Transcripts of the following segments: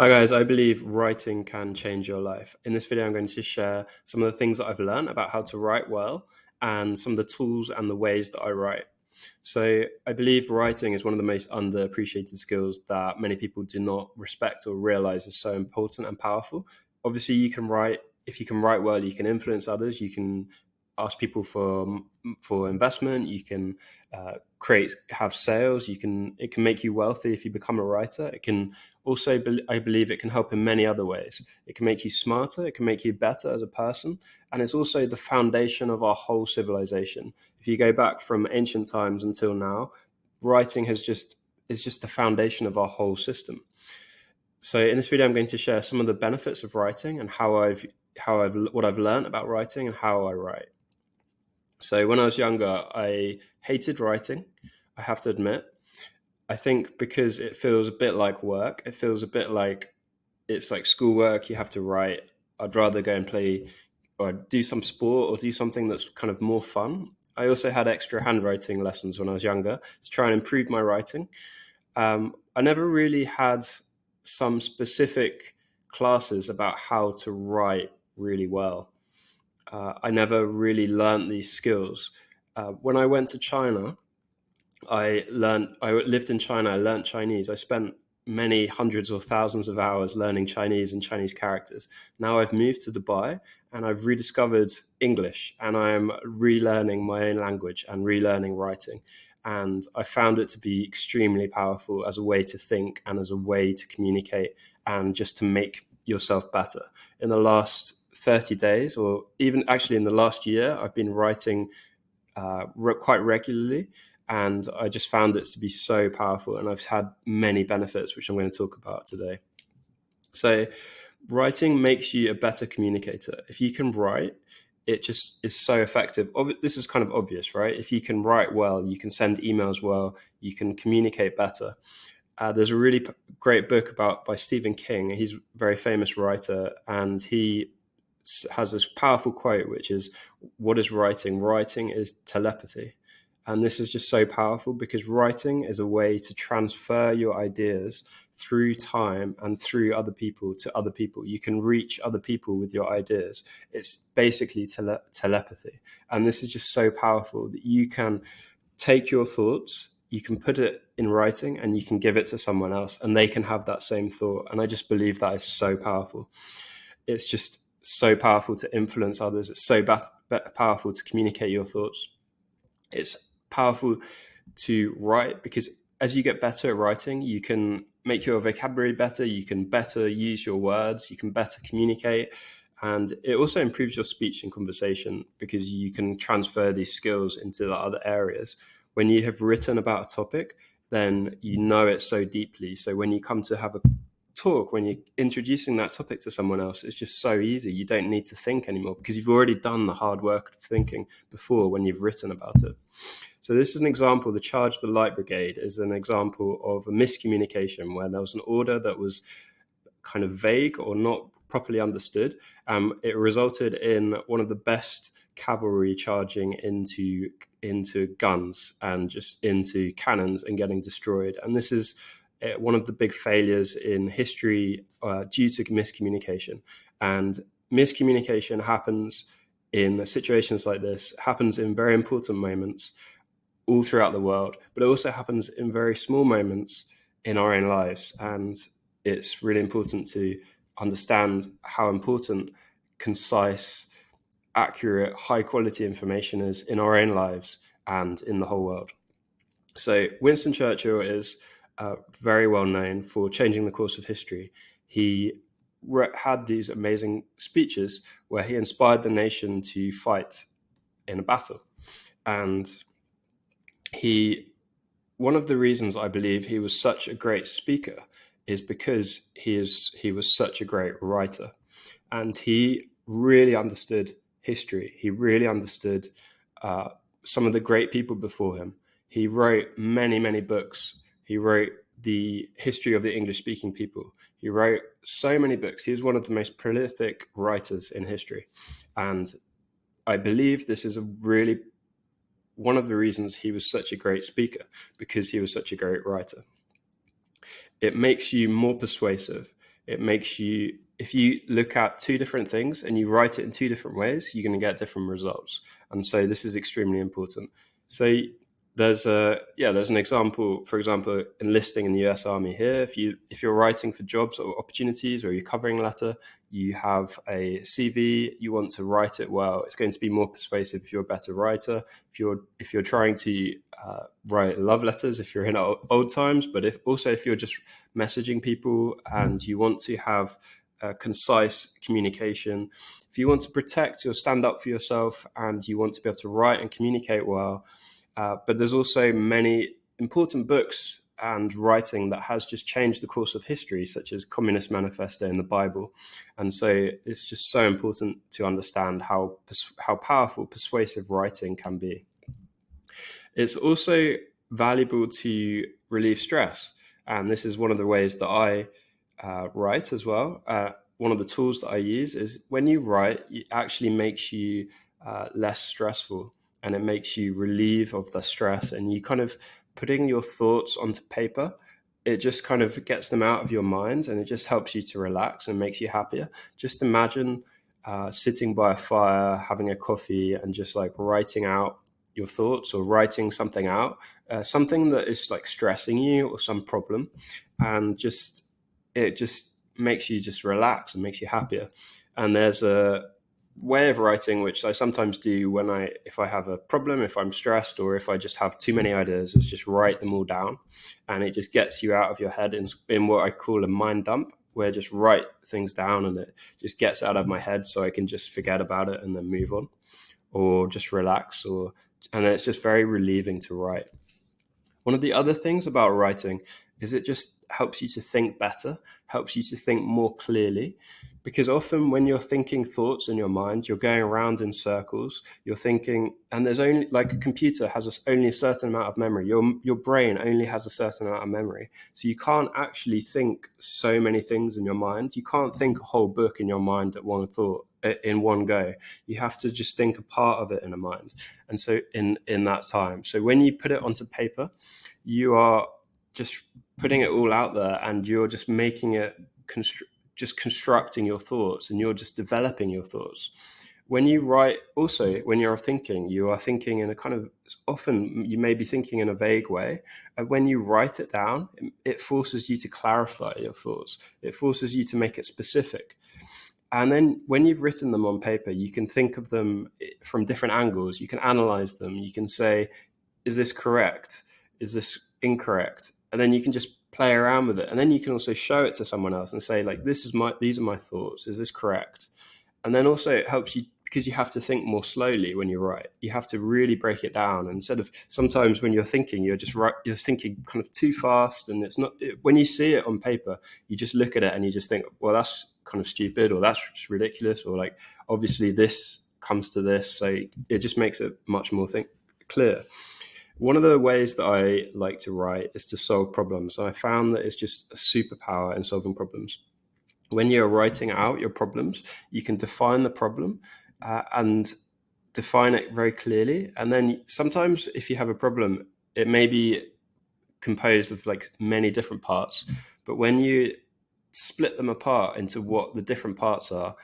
Hi guys, I believe writing can change your life. In this video, I'm going to share some of the things that I've learned about how to write well and some of the tools and the ways that I write. So I believe writing is one of the most underappreciated skills that many people do not respect or realize is so important and powerful. Obviously, if you can write well, you can influence others, you can ask people for investment, you can have sales, it can make you wealthy if you become a writer. It can also, I believe it can help in many other ways. It can make you smarter, it can make you better as a person, and it's also the foundation of our whole civilization. If you go back from ancient times until now, writing is just the foundation of our whole system. So in this video, I'm going to share some of the benefits of writing and what I've learned about writing and how I write. So when I was younger, I hated writing, I have to admit. I think because it feels a bit like work, it feels a bit like it's like schoolwork, you have to write. I'd rather go and play or do some sport or do something that's kind of more fun. I also had extra handwriting lessons when I was younger to try and improve my writing. I never really had some specific classes about how to write really well. I never really learned these skills. When I went to China, I lived in China, I learned Chinese. I spent many hundreds or thousands of hours learning Chinese and Chinese characters. Now I've moved to Dubai and I've rediscovered English and I am relearning my own language and relearning writing. And I found it to be extremely powerful as a way to think and as a way to communicate and just to make yourself better. In the last 30 days, or even actually in the last year, I've been writing quite regularly, and I just found it to be so powerful. And I've had many benefits, which I'm going to talk about today. So, writing makes you a better communicator. If you can write, it just is so effective. This is kind of obvious, right? If you can write well, you can send emails well, you can communicate better. There's a really great book by Stephen King. He's a very famous writer, and he has this powerful quote, which is, "What is writing? Writing is telepathy." And this is just so powerful because writing is a way to transfer your ideas through time and through other people to other people. You can reach other people with your ideas. It's basically telepathy. And this is just so powerful that you can take your thoughts, you can put it in writing, and you can give it to someone else, and they can have that same thought. And I just believe that is so powerful. It's just so powerful to influence others. It's so powerful to communicate your thoughts. It's powerful to write because as you get better at writing, you can make your vocabulary better, you can better use your words, you can better communicate. And it also improves your speech and conversation because you can transfer these skills into the other areas. When you have written about a topic, then you know it so deeply. So when you come to have a talk, when you're introducing that topic to someone else, it's just so easy. You don't need to think anymore because you've already done the hard work of thinking before when you've written about it. So this is an example. The Charge of the Light Brigade is an example of a miscommunication where there was an order that was kind of vague or not properly understood. It resulted in one of the best cavalry charging into guns and just into cannons and getting destroyed. And this is one of the big failures in history due to miscommunication. And miscommunication happens in situations like this, happens in very important moments all throughout the world, but it also happens in very small moments in our own lives. And it's really important to understand how important concise, accurate, high quality information is in our own lives and in the whole world. So Winston Churchill is very well known for changing the course of history. He had these amazing speeches where he inspired the nation to fight in a battle. And one of the reasons I believe he was such a great speaker is because he was such a great writer, and he really understood history. He really understood some of the great people before him. He wrote many books. He wrote the history of the English-speaking people. He wrote so many books. He was one of the most prolific writers in history, and I believe this is one of the reasons he was such a great speaker, because he was such a great writer. It makes you more persuasive. it makes you, if you look at two different things and you write it in two different ways, you're going to get different results. And so this is extremely important. So there's an example, for example, enlisting in the US Army here. If you're writing for jobs or opportunities, or you're covering letter, you have a CV, you want to write it well, it's going to be more persuasive if you're a better writer. If you're trying to write love letters, if you're in old times, but if you're just messaging people and you want to have concise communication, if you want to protect or stand up for yourself and you want to be able to write and communicate well. But there's also many important books and writing that has just changed the course of history, such as Communist Manifesto in the Bible. And so it's just so important to understand how powerful persuasive writing can be. It's also valuable to relieve stress. And this is one of the ways that I write as well. One of the tools that I use is when you write, it actually makes you less stressful, and it makes you relieve of the stress, and you kind of putting your thoughts onto paper, it just kind of gets them out of your mind, and it just helps you to relax and makes you happier. Just imagine sitting by a fire, having a coffee, and just like writing out your thoughts or writing something out, something that is like stressing you or some problem, and it just makes you just relax and makes you happier. And there's a way of writing which I sometimes do if I have a problem, if I'm stressed, or if I just have too many ideas, is just write them all down, and it just gets you out of your head in what I call a mind dump, where I just write things down and it just gets out of my head so I can just forget about it and then move on, or just relax, and then it's just very relieving to write. One of the other things about writing is it just helps you to think better, helps you to think more clearly. Because often when you're thinking thoughts in your mind, you're going around in circles, you're thinking, and there's only, like a computer has only a certain amount of memory. Your brain only has a certain amount of memory. So you can't actually think so many things in your mind. You can't think a whole book in your mind at one thought, in one go. You have to just think a part of it in a mind. And so in that time, so when you put it onto paper, you are just putting it all out there, and you're just making it just constructing your thoughts, and you're just developing your thoughts. When you write, also, when you're thinking, you are thinking in a kind of, often you may be thinking in a vague way. And when you write it down, it forces you to clarify your thoughts. It forces you to make it specific. And then when you've written them on paper, you can think of them from different angles. You can analyze them. You can say, is this correct? Is this incorrect? And then you can just play around with it. And then you can also show it to someone else and say, like, these are my thoughts. Is this correct? And then also it helps you, because you have to think more slowly when you write. You have to really break it down. And instead of, sometimes when you're thinking, you're thinking kind of too fast, and it's not, when you see it on paper, you just look at it and you just think, well, that's kind of stupid, or that's just ridiculous, or like, obviously this comes to this. So it just makes it much more clear. One of the ways that I like to write is to solve problems. I found that it's just a superpower in solving problems. When you're writing out your problems, you can define the problem and define it very clearly. And then sometimes if you have a problem, it may be composed of like many different parts. But when you split them apart into what the different parts are,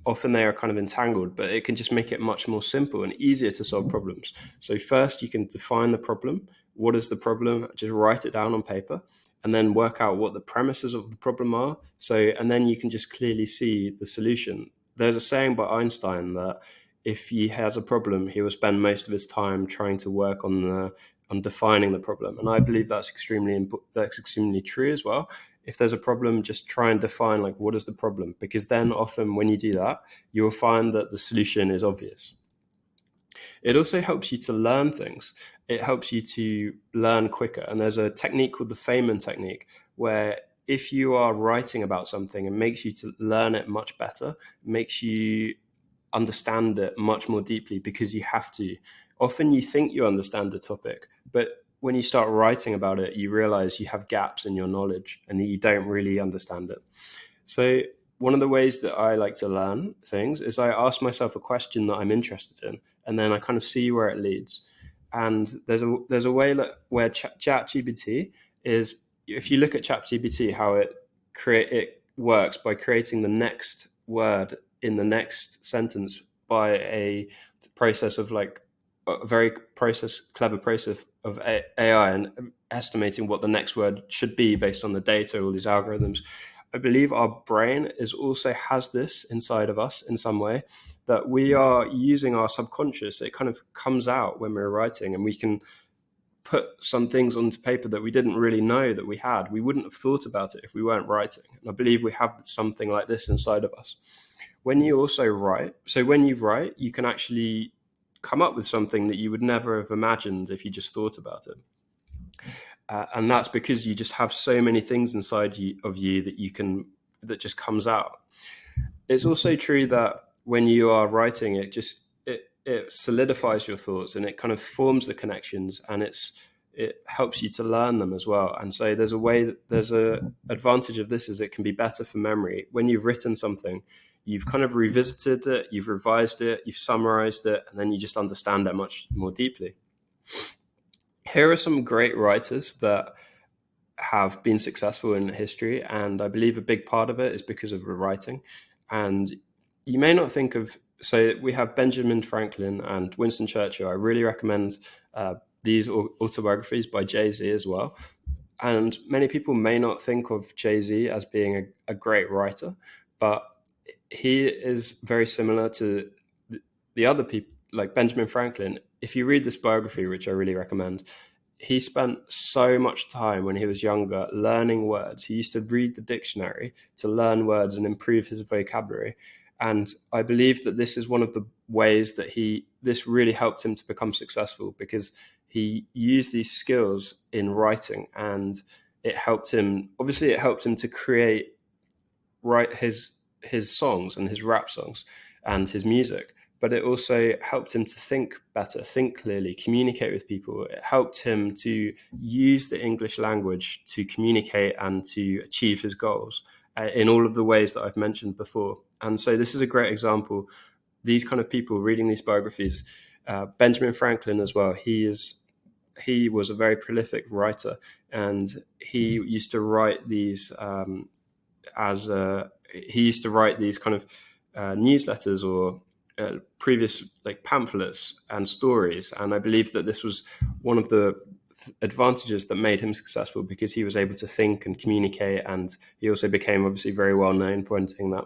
often they are kind of entangled, but it can just make it much more simple and easier to solve problems. So first you can define the problem. What is the problem? Just write it down on paper, and then work out what the premises of the problem are. And then you can just clearly see the solution. There's a saying by Einstein that if he has a problem, he will spend most of his time trying to work on defining the problem. And I believe that's extremely true as well. If there's a problem, just try and define, like, what is the problem? Because then often when you do that, you will find that the solution is obvious. It also helps you to learn things. It helps you to learn quicker. And there's a technique called the Feynman technique, where if you are writing about something, it makes you to learn it much better, makes you understand it much more deeply, because you have to. Often you think you understand the topic, but when you start writing about it, you realize you have gaps in your knowledge and that you don't really understand it. So one of the ways that I like to learn things is I ask myself a question that I'm interested in, and then I kind of see where it leads. And there's a way where ChatGPT is, if you look at ChatGPT, how it it works by creating the next word in the next sentence by a process of like a very clever process of AI and estimating what the next word should be based on the data, all these algorithms. I believe our brain is also has this inside of us in some way, that we are using our subconscious. It kind of comes out when we're writing, and we can put some things onto paper that we didn't really know that we had. We wouldn't have thought about it if we weren't writing. And I believe we have something like this inside of us. When you also write, so when you write, you can actually come up with something that you would never have imagined if you just thought about it. And that's because you just have so many things inside of you that just comes out. It's also true that when you are writing, it solidifies your thoughts, and it kind of forms the connections, and it helps you to learn them as well. And so there's a advantage of this, is it can be better for memory. When you've written something, you've kind of revisited it, you've revised it, you've summarized it, and then you just understand it much more deeply. Here are some great writers that have been successful in history, and I believe a big part of it is because of the writing. And you may not think of, so we have Benjamin Franklin and Winston Churchill. I really recommend these autobiographies by Jay-Z as well. And many people may not think of Jay-Z as being a great writer, but he is very similar to the other people, like Benjamin Franklin. If you read this biography, which I really recommend, he spent so much time when he was younger learning words. He used to read the dictionary to learn words and improve his vocabulary. And I believe that this is one of the ways that this really helped him to become successful, because he used these skills in writing, and it helped him to write his songs and his rap songs and his music. But it also helped him to think better, think clearly, communicate with people. It helped him to use the English language to communicate and to achieve his goals in all of the ways that I've mentioned before. And so this is a great example. These kind of people reading these biographies, Benjamin Franklin as well, he was a very prolific writer, and he used to write these he used to write these kind of newsletters or previous like pamphlets and stories. And I believe that this was one of the advantages that made him successful, because he was able to think and communicate, and he also became obviously very well known for doing that.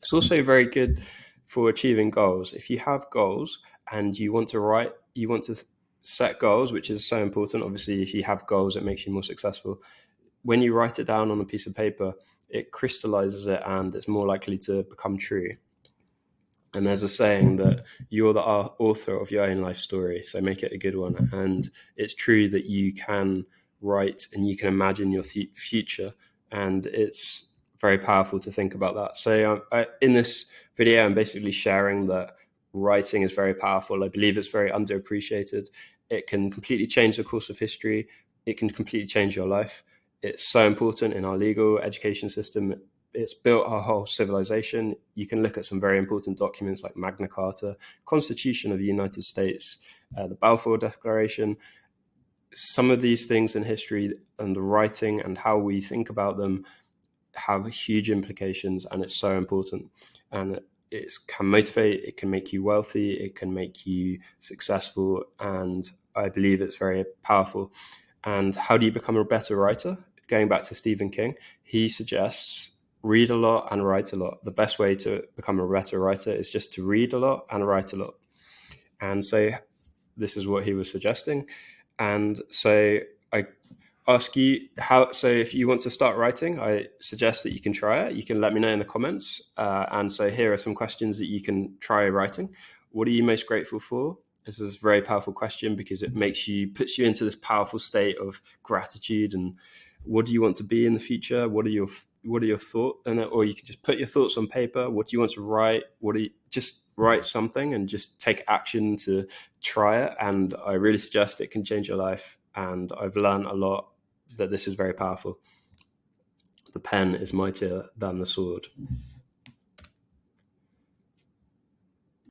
It's also very good for achieving goals. If you have goals and you want to set goals, which is so important. Obviously, if you have goals, it makes you more successful. When you write it down on a piece of paper, it crystallizes it, and it's more likely to become true. And there's a saying that you're the author of your own life story, so make it a good one. And it's true that you can write and you can imagine your future, and it's very powerful to think about that. So in this video, I'm basically sharing that writing is very powerful. I believe it's very underappreciated. It can completely change the course of history. It can completely change your life. It's so important in our legal education system. It's built our whole civilization. You can look at some very important documents like Magna Carta, Constitution of the United States, the Balfour Declaration. Some of these things in history and the writing and how we think about them have huge implications, and it's so important. And it can motivate, it can make you wealthy, it can make you successful, and I believe it's very powerful. And how do you become a better writer? Going back to Stephen King, he suggests read a lot and write a lot. The best way to become a better writer is just to read a lot and write a lot. And so this is what he was suggesting. And so I ask you so if you want to start writing, I suggest that you can try it. You can let me know in the comments. And so here are some questions that you can try writing. What are you most grateful for? This is a very powerful question, because it puts you into this powerful state of gratitude. And what do you want to be in the future? What are your thoughts? Or you can just put your thoughts on paper. What do you want to write? Just write something and just take action to try it. And I really suggest it can change your life. And I've learned a lot that this is very powerful. The pen is mightier than the sword.